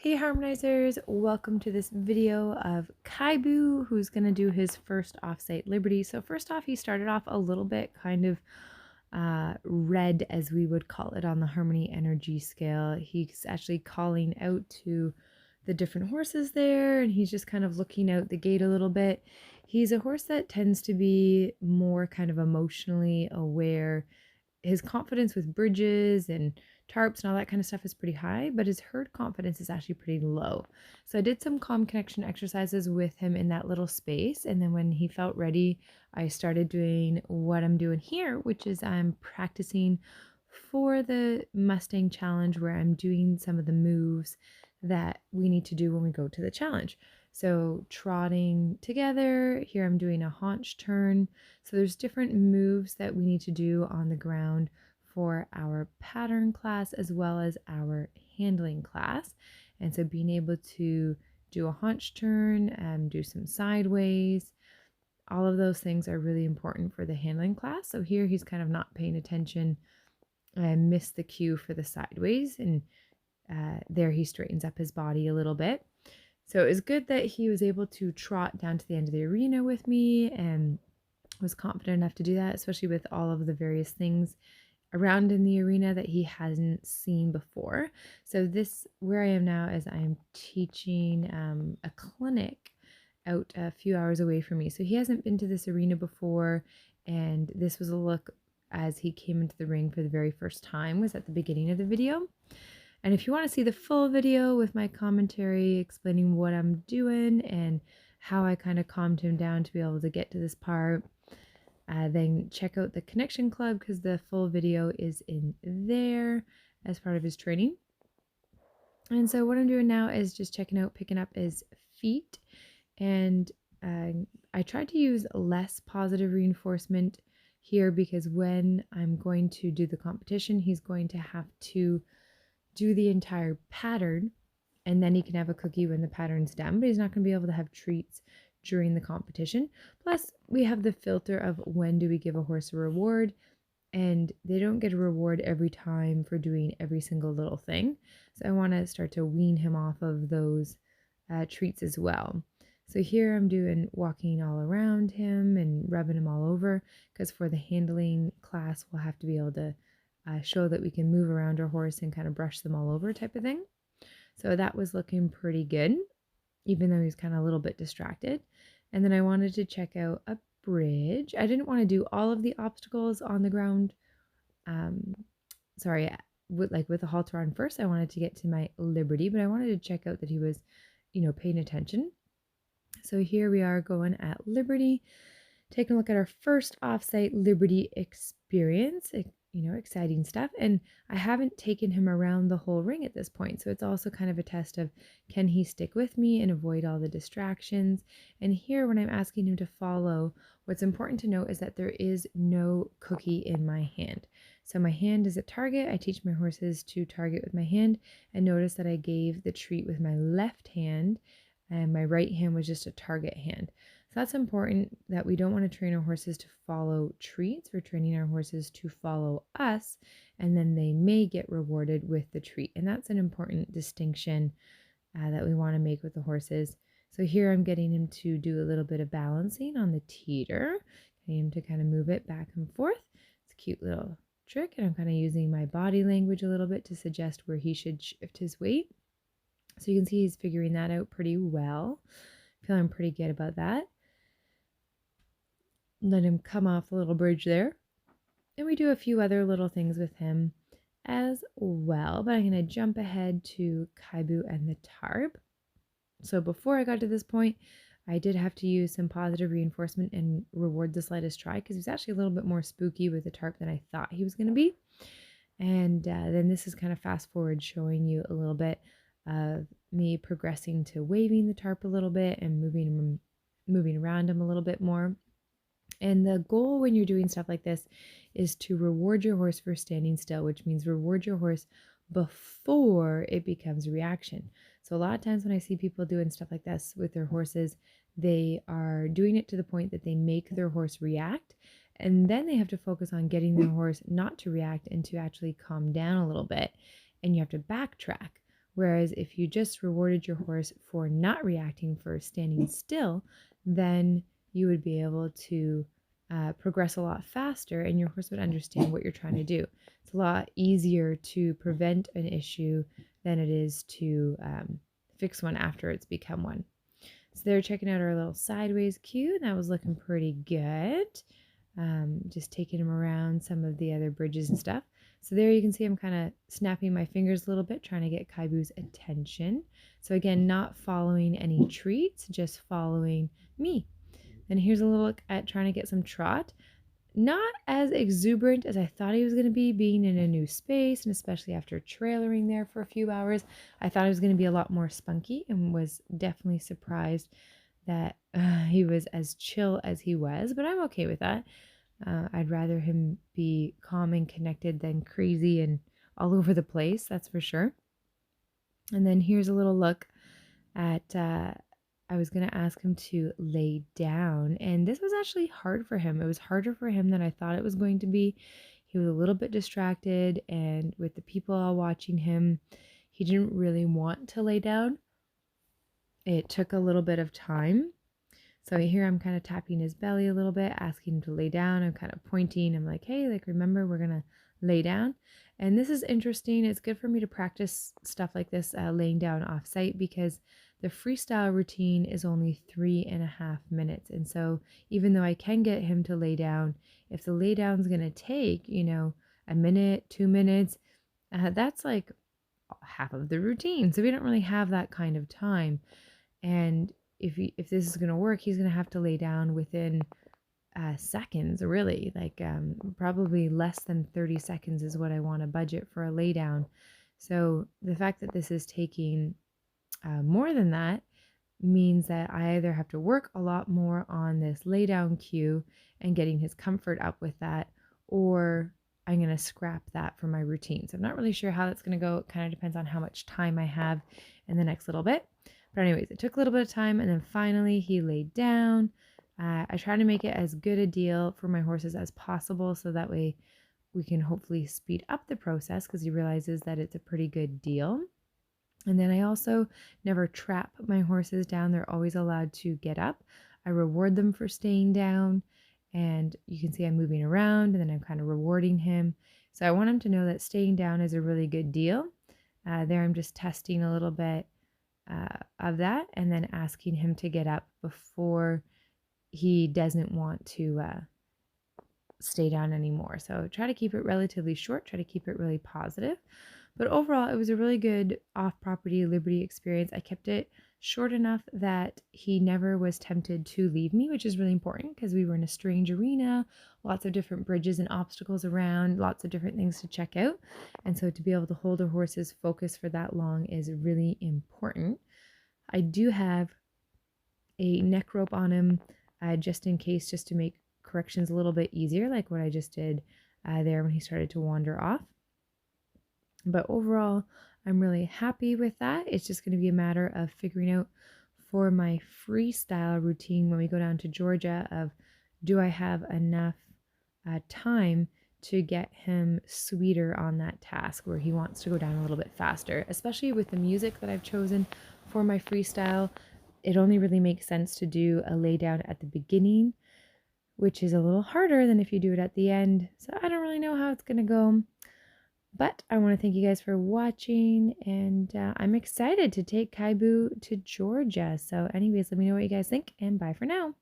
Hey Harmonizers, welcome to this video of Kibou, who's going to do his first offsite liberty. So first off, he started off a little bit kind of red, as we would call it on the harmony energy scale. He's actually calling out to the different horses there, and he's just kind of looking out the gate a little bit. He's a horse that tends to be more kind of emotionally aware. His confidence with bridges and tarps and all that kind of stuff is pretty high, but his herd confidence is actually pretty low. So I did some calm connection exercises with him in that little space, and then when he felt ready, I started doing what I'm doing here, which is I'm practicing for the Mustang challenge, where I'm doing some of the moves that we need to do when we go to the challenge. So trotting together, here I'm doing a haunch turn. So there's different moves that we need to do on the ground for our pattern class as well as our handling class. And so being able to do a haunch turn and do some sideways, all of those things are really important for the handling class. So here he's kind of not paying attention. I missed the cue for the sideways, and there he straightens up his body a little bit. So it was good that he was able to trot down to the end of the arena with me and was confident enough to do that, especially with all of the various things around in the arena that he hasn't seen before. So this, where I am now, is I'm teaching a clinic out a few hours away from me. So he hasn't been to this arena before, and this was a look as he came into the ring for the very first time, was at the beginning of the video. And if you want to see the full video with my commentary explaining what I'm doing and how I kind of calmed him down to be able to get to this part, then check out the Connection Club, because the full video is in there as part of his training. And so what I'm doing now is just picking up his feet. And I tried to use less positive reinforcement here, because when I'm going to do the competition, he's going to have to do the entire pattern, and then he can have a cookie when the pattern's done, but he's not going to be able to have treats during the competition. Plus, we have the filter of when do we give a horse a reward, and they don't get a reward every time for doing every single little thing. So I want to start to wean him off of those treats as well. So here I'm doing walking all around him and rubbing him all over, because for the handling class, we'll have to be able to show that we can move around our horse and kind of brush them all over type of thing. So that was looking pretty good, even though he's kind of a little bit distracted. And then I wanted to check out a bridge. I didn't want to do all of the obstacles on the ground. With the halter on first, I wanted to get to my liberty, but I wanted to check out that he was, paying attention. So here we are going at liberty, taking a look at our first offsite liberty experience. Exciting stuff. And I haven't taken him around the whole ring at this point. So it's also kind of a test of, can he stick with me and avoid all the distractions? And here, when I'm asking him to follow, what's important to note is that there is no cookie in my hand. So my hand is a target. I teach my horses to target with my hand. And notice that I gave the treat with my left hand, and my right hand was just a target hand. So that's important, that we don't want to train our horses to follow treats. We're training our horses to follow us, and then they may get rewarded with the treat. And that's an important distinction that we want to make with the horses. So here I'm getting him to do a little bit of balancing on the teeter, getting him to kind of move it back and forth. It's a cute little trick, and I'm kind of using my body language a little bit to suggest where he should shift his weight. So you can see he's figuring that out pretty well. Feeling pretty good about that. Let him come off the little bridge there. And we do a few other little things with him as well. But I'm going to jump ahead to Kibou and the tarp. So before I got to this point, I did have to use some positive reinforcement and reward the slightest try, because he was actually a little bit more spooky with the tarp than I thought he was going to be. And then this is kind of fast forward, showing you a little bit of me progressing to waving the tarp a little bit and moving around him a little bit more. And the goal when you're doing stuff like this is to reward your horse for standing still, which means reward your horse before it becomes a reaction. So a lot of times when I see people doing stuff like this with their horses, they are doing it to the point that they make their horse react, and then they have to focus on getting their horse not to react and to actually calm down a little bit. And you have to backtrack, Whereas if you just rewarded your horse for not reacting, for standing still, then you would be able to progress a lot faster and your horse would understand what you're trying to do. It's a lot easier to prevent an issue than it is to fix one after it's become one. So they're checking out our little sideways cue, and that was looking pretty good. Just taking him around some of the other bridges and stuff. So there you can see I'm kind of snapping my fingers a little bit, trying to get Kibou's attention. So again, not following any treats, just following me. And here's a little look at trying to get some trot. Not as exuberant as I thought he was going to be, being in a new space, and especially after trailering there for a few hours. I thought he was going to be a lot more spunky and was definitely surprised that he was as chill as he was, but I'm okay with that. I'd rather him be calm and connected than crazy and all over the place, that's for sure. And then here's a little look at, I was going to ask him to lay down, and this was actually hard for him. It was harder for him than I thought it was going to be. He was a little bit distracted, and with the people all watching him, he didn't really want to lay down. It took a little bit of time. So here I'm kind of tapping his belly a little bit, asking him to lay down. I'm kind of pointing. I'm like, hey, like, remember, we're going to lay down. And this is interesting. It's good for me to practice stuff like this, laying down offsite, because the freestyle routine is only 3.5 minutes. And so even though I can get him to lay down, if the lay down is going to take, a minute, 2 minutes, that's like half of the routine. So we don't really have that kind of time. And if this is going to work, he's going to have to lay down within seconds, really, like probably less than 30 seconds is what I want to budget for a lay down. So the fact that this is taking more than that means that I either have to work a lot more on this lay down cue and getting his comfort up with that, or I'm going to scrap that for my routine. So I'm not really sure how that's going to go. It kind of depends on how much time I have in the next little bit. But anyways, it took a little bit of time, and then finally he laid down. I try to make it as good a deal for my horses as possible, so that way we can hopefully speed up the process, because he realizes that it's a pretty good deal. And then I also never trap my horses down. They're always allowed to get up. I reward them for staying down, and you can see I'm moving around, and then I'm kind of rewarding him. So I want him to know that staying down is a really good deal. There I'm just testing a little bit of that, and then asking him to get up before he doesn't want to stay down anymore. So try to keep it relatively short, try to keep it really positive. But overall, it was a really good off-property Liberty experience. I kept it short enough that he never was tempted to leave me, which is really important because we were in a strange arena, lots of different bridges and obstacles around, lots of different things to check out. And so to be able to hold a horse's focus for that long is really important. I do have a neck rope on him just in case, just to make corrections a little bit easier, like what I just did there when he started to wander off. But overall, I'm really happy with that. It's just going to be a matter of figuring out for my freestyle routine when we go down to Georgia of, do I have enough time to get him sweeter on that task where he wants to go down a little bit faster, especially with the music that I've chosen for my freestyle. It only really makes sense to do a lay down at the beginning, which is a little harder than if you do it at the end. So I don't really know how it's going to go. But I want to thank you guys for watching, and I'm excited to take Kibou to Georgia. So anyways, let me know what you guys think, and bye for now.